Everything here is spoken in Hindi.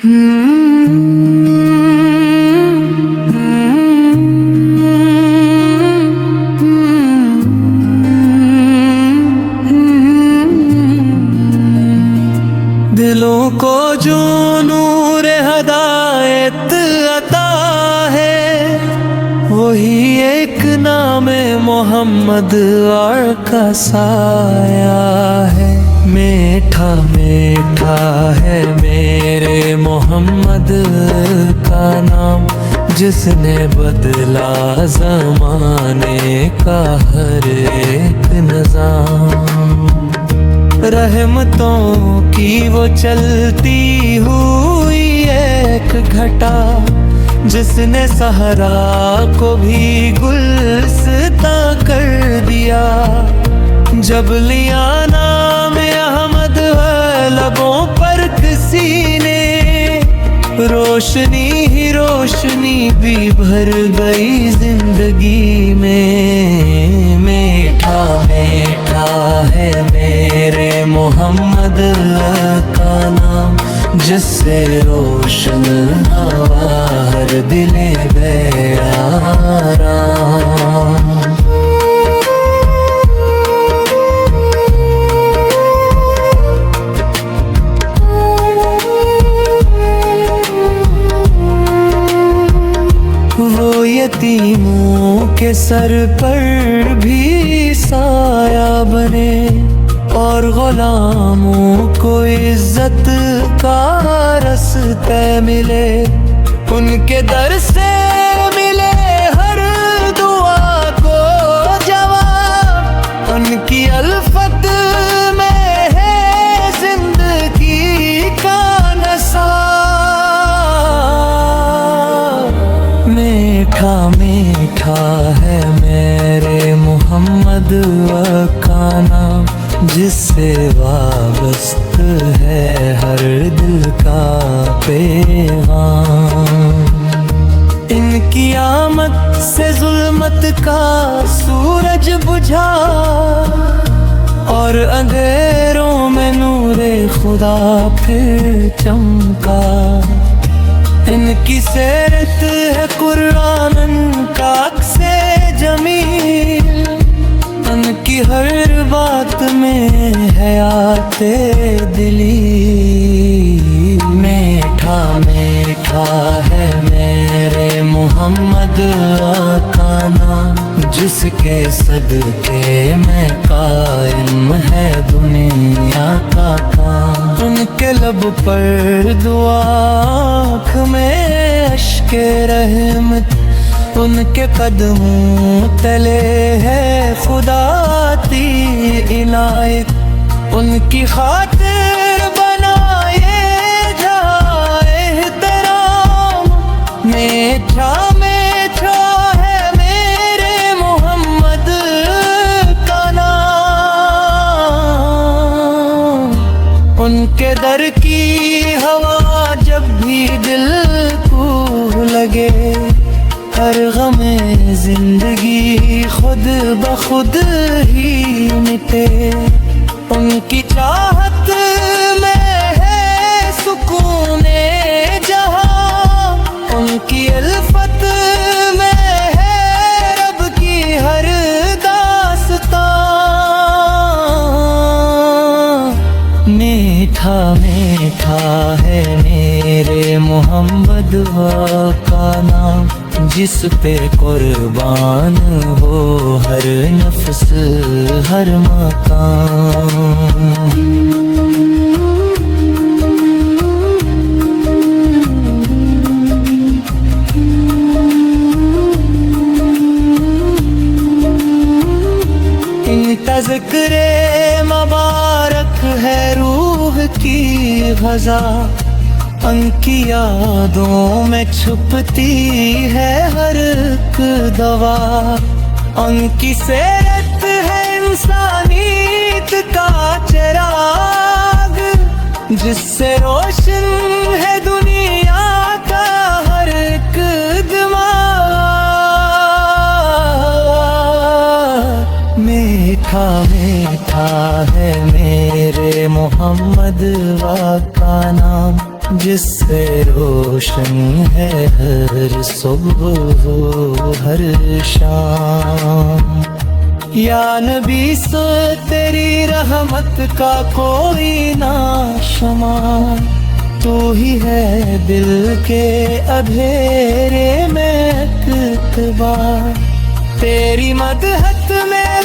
दिलों को जो नूर हदायत अता है, वही एक नाम मोहम्मद और का साया है। मीठा मीठा है मेरे मोहम्मद का नाम, जिसने बदला ज़माने का हर एक निज़ाम। रहमतों की वो चलती हुई एक घटा, जिसने सहरा को भी गुलसिता कर दिया। जब लिया नाम अहमद लबों पर किसी ने, रोशनी ही रोशनी भी भर गई जिंदगी में। मीठा मीठा है मेरे मोहम्मद का नाम, जिससे रोशन हवा हर दिले गया आराम। वो यतीमों के सर पर भी साया बने, और गुलामों को इज्जत का रास्ता मिले। उनके दर से मिले हर दुआ को जवाब, उनकी अल्फत में है जिंदगी का नसाब। मीठा मीठा है मेरे मोहम्मद का नाम, जिससे वाबस्त है हर दिल का पैगाम। इनकी आमद से जुल्मत का सूरज बुझा, और अंधेरों में नूरे खुदा फिर चमका। इनकी सीरत है कुरान का अक्से जमील, उनकी हर बात में है आते दिली। मीठा मीठा है मेरे मोहम्मद का नाम, जिसके सदके में कायम है दुनिया का काम। उनके लब पर दुआ, आँख में अश्के रहमत, उनके कदमों तले है खुदा ती इनायत। उनकी खातिर बनाए जाए एहतराम। मीठा मीठा है मेरे मोहम्मद का नाम। उनके दर की हवा जब भी दिल को लगे, हर गमे जिंदगी खुद ब खुद ही मिटे। उनकी चाहत में है सुकूने जहां, उनकी अल्फत में है रब की हर दास्तां। मीठा मीठा है मेरे मोहम्मद का नाम, जिस पे कुर्बान हो हर नफ्स हर मकाम। इनका ज़िक्रे मुबारक है रूह की ग़ज़ा, उनकी यादों में छुपती है हर एक दवा। उनकी सीरत है इंसानियत का चिराग, जिससे रोशन है दुनिया का हर एक दिमाग। मीठा मीठा है मेरे मोहम्मद का नाम, जिससे रोशन है हर सुबह हर शाम। या नबी सो तेरी रहमत का कोई ना शुमार, तू ही है दिल के अंधेरे में इक़्तिबार। तेरी मदहत में